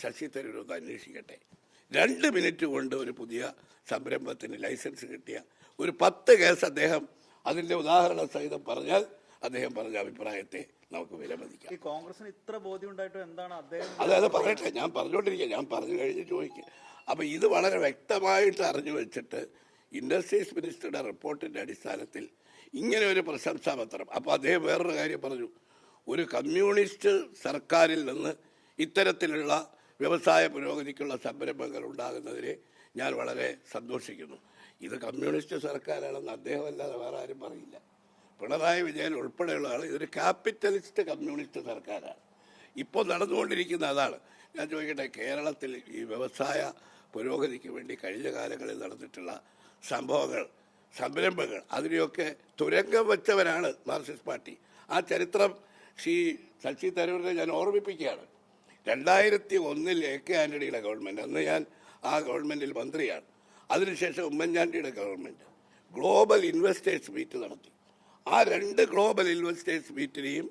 ശശി തരൂർ ഒന്ന് അന്വേഷിക്കട്ടെ. 2 മിനിറ്റ് കൊണ്ട് ഒരു പുതിയ സംരംഭത്തിന് ലൈസൻസ് കിട്ടിയ ഒരു 10 കേസ് അദ്ദേഹം അതിൻ്റെ ഉദാഹരണ സഹിതം പറഞ്ഞാൽ അദ്ദേഹം പറഞ്ഞ അഭിപ്രായത്തെ നമുക്ക് വിലമതിക്കാം. കോൺഗ്രസിന് ഇത്ര ബോധ്യം ഉണ്ടായിട്ട് എന്താണ് അദ്ദേഹം അത് പറയട്ടെ, ഞാൻ പറഞ്ഞുകൊണ്ടിരിക്കുക, ഞാൻ പറഞ്ഞു കഴിഞ്ഞ് ചോദിക്കുക. അപ്പം ഇത് വളരെ വ്യക്തമായിട്ട് അറിഞ്ഞു വെച്ചിട്ട് ഇൻഡസ്ട്രീസ് മിനിസ്റ്ററുടെ റിപ്പോർട്ടിൻ്റെ അടിസ്ഥാനത്തിൽ ഇങ്ങനെ ഒരു പ്രശംസാപത്രം. അപ്പോൾ അദ്ദേഹം വേറൊരു കാര്യം പറഞ്ഞു, ഒരു കമ്മ്യൂണിസ്റ്റ് സർക്കാരിൽ നിന്ന് ഇത്തരത്തിലുള്ള വ്യവസായ പുരോഗതിക്കുള്ള സംരംഭങ്ങൾ ഉണ്ടാകുന്നതിനെ ഞാൻ വളരെ സന്തോഷിക്കുന്നു. ഇത് കമ്മ്യൂണിസ്റ്റ് സർക്കാരാണെന്ന് അദ്ദേഹം അല്ലാതെ വേറെ ആരും പറയില്ല. പിണറായി വിജയൻ ഉൾപ്പെടെയുള്ള ആൾ ഇതൊരു ക്യാപിറ്റലിസ്റ്റ് കമ്മ്യൂണിസ്റ്റ് സർക്കാരാണ്. ഇപ്പോൾ നടന്നുകൊണ്ടിരിക്കുന്ന അതാണ്. ഞാൻ ചോദിക്കട്ടെ, കേരളത്തിൽ ഈ വ്യവസായ പുരോഗതിക്ക് വേണ്ടി കഴിഞ്ഞ കാലങ്ങളിൽ നടന്നിട്ടുള്ള സംഭവങ്ങൾ, സംരംഭങ്ങൾ, അതിനെയൊക്കെ തുരങ്കം വെച്ചവരാണ് മാർക്സിസ്റ്റ് പാർട്ടി. ആ ചരിത്രം ശശി തരൂരിനെ ഞാൻ ഓർമ്മിപ്പിക്കുകയാണ്. 2001 AK ആന്റണിയുടെ ഗവൺമെൻറ്, അന്ന് ഞാൻ ആ ഗവൺമെൻറ്റിൽ മന്ത്രിയാണ്. അതിനുശേഷം ഉമ്മൻചാണ്ടിയുടെ ഗവൺമെൻറ് ഗ്ലോബൽ ഇൻവെസ്റ്റേഴ്സ് മീറ്റ് നടത്തി. ആ 2 ഗ്ലോബൽ ഇൻവെസ്റ്റേഴ്സ് മീറ്റിനെയും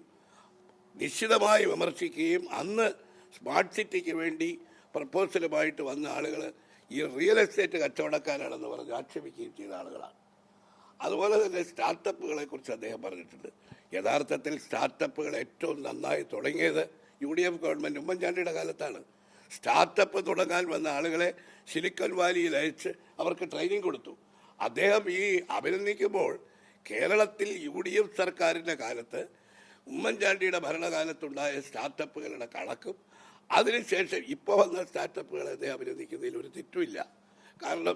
നിശ്ചിതമായി വിമർശിക്കുകയും അന്ന് സ്മാർട്ട് സിറ്റിക്ക് വേണ്ടി പ്രപ്പോസലുമായിട്ട് വന്ന ആളുകൾ ഈ റിയൽ എസ്റ്റേറ്റ് കച്ചവടക്കാരാണെന്ന് പറഞ്ഞ് ആക്ഷേപിക്കുകയും ചെയ്ത ആളുകളാണ്. അതുപോലെ തന്നെ സ്റ്റാർട്ടപ്പുകളെ കുറിച്ച് അദ്ദേഹം പറഞ്ഞിട്ടുണ്ട്. യഥാർത്ഥത്തിൽ സ്റ്റാർട്ടപ്പുകൾ ഏറ്റവും നന്നായി തുടങ്ങിയത് UDF ഗവൺമെൻറ് ഉമ്മൻചാണ്ടിയുടെ കാലത്താണ്. സ്റ്റാർട്ടപ്പ് തുടങ്ങാൻ വന്ന ആളുകളെ സിലിക്കൺ വാലിയിൽ അയച്ച് അവർക്ക് ട്രെയിനിങ് കൊടുത്തു. അദ്ദേഹം ഈ അഭിനന്ദിക്കുമ്പോൾ കേരളത്തിൽ UDF സർക്കാരിൻ്റെ കാലത്ത് ഉമ്മൻചാണ്ടിയുടെ ഭരണകാലത്തുണ്ടായ സ്റ്റാർട്ടപ്പുകളുടെ കണക്കും അതിനുശേഷം ഇപ്പോൾ വന്ന സ്റ്റാർട്ടപ്പുകളെ അദ്ദേഹം അഭിനന്ദിക്കുന്നതിൽ ഒരു തെറ്റുമില്ല. കാരണം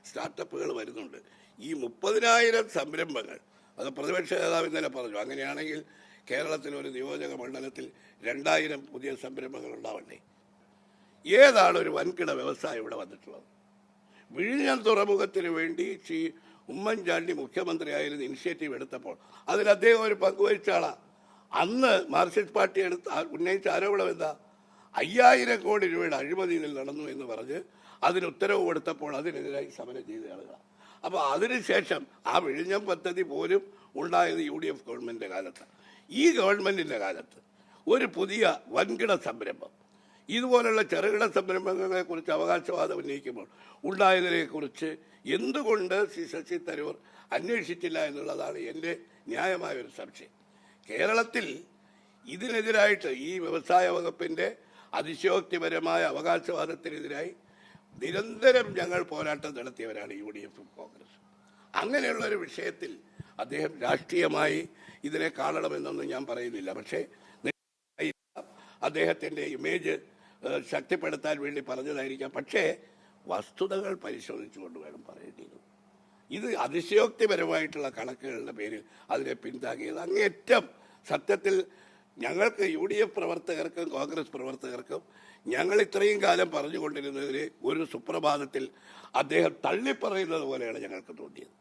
സ്റ്റാർട്ടപ്പുകൾ വരുന്നുണ്ട്. ഈ 30,000 സംരംഭങ്ങൾ, അത് പ്രതിപക്ഷ നേതാവ് ഇന്നലെ പറഞ്ഞു, അങ്ങനെയാണെങ്കിൽ കേരളത്തിൽ ഒരു നിയോജക മണ്ഡലത്തിൽ 2000 പുതിയ സംരംഭങ്ങൾ ഉണ്ടാവണ്ടേ? ഏതാണ് ഒരു വൻകിട വ്യവസായം ഇവിടെ വന്നിട്ടുള്ളത്? വിഴിഞ്ഞം തുറമുഖത്തിന് വേണ്ടി ഉമ്മൻചാണ്ടി മുഖ്യമന്ത്രിയായിരുന്ന ഇനിഷ്യേറ്റീവ് എടുത്തപ്പോൾ അതിൽ അദ്ദേഹം ഒരു പങ്കുവഹിച്ച ആളാണ്. അന്ന് മാർക്സിസ്റ്റ് പാർട്ടി ഉന്നയിച്ച ആരോപണം എന്താ? 5000 കോടി രൂപയുടെ അഴിമതിയിൽ നടന്നു എന്ന് പറഞ്ഞ് അതിന് ഉത്തരവ് കൊടുത്തപ്പോൾ അതിനെതിരായി സമരം ചെയ്ത ആളുകളാണ്. അപ്പോൾ അതിനുശേഷം ആ വിഴിഞ്ഞം പദ്ധതി പോലും ഉണ്ടായത് UDF ഗവൺമെൻറ്റിൻ്റെ കാലത്താണ്. ഈ ഗവൺമെൻറ്റിൻ്റെ കാലത്ത് ഒരു പുതിയ വൻകിട സംരംഭം, ഇതുപോലുള്ള ചെറുകിട സംരംഭങ്ങളെക്കുറിച്ച് അവകാശവാദം ഉന്നയിക്കുമ്പോൾ ഉണ്ടായതിനെക്കുറിച്ച് എന്തുകൊണ്ട് ശശി തരൂർ അന്വേഷിച്ചില്ല എന്നുള്ളതാണ് എൻ്റെ ന്യായമായൊരു സംശയം. കേരളത്തിൽ ഇതിനെതിരായിട്ട് ഈ വ്യവസായ വകുപ്പിൻ്റെ അതിശയോക്തിപരമായ അവകാശവാദത്തിനെതിരായി നിരന്തരം ഞങ്ങൾ പോരാട്ടം നടത്തിയവരാണ് UDF കോൺഗ്രസ്. അങ്ങനെയുള്ളൊരു വിഷയത്തിൽ അദ്ദേഹം രാഷ്ട്രീയമായി ഇതിനെ കാണണമെന്നൊന്നും ഞാൻ പറയുന്നില്ല. പക്ഷേ അദ്ദേഹത്തിൻ്റെ ഇമേജ് ശക്തിപ്പെടുത്താൻ വേണ്ടി പറഞ്ഞതായിരിക്കാം. പക്ഷേ വസ്തുതകൾ പരിശോധിച്ചുകൊണ്ട് വേണം പറയേണ്ടിയിരുന്നു. ഇത് അതിശയോക്തിപരമായിട്ടുള്ള കണക്കുകളുടെ പേരിൽ അതിനെ പിന്താങ്ങിയത് അങ്ങേയറ്റം സത്യത്തിൽ ഞങ്ങൾക്ക് UDF പ്രവർത്തകർക്കും കോൺഗ്രസ് പ്രവർത്തകർക്കും ഞങ്ങൾ ഇത്രയും കാലം പറഞ്ഞുകൊണ്ടിരുന്നതിനെ ഒരു സുപ്രഭാതത്തിൽ അദ്ദേഹം തള്ളിപ്പറയുന്നത് പോലെയാണ് ഞങ്ങൾക്ക് തോന്നിയത്.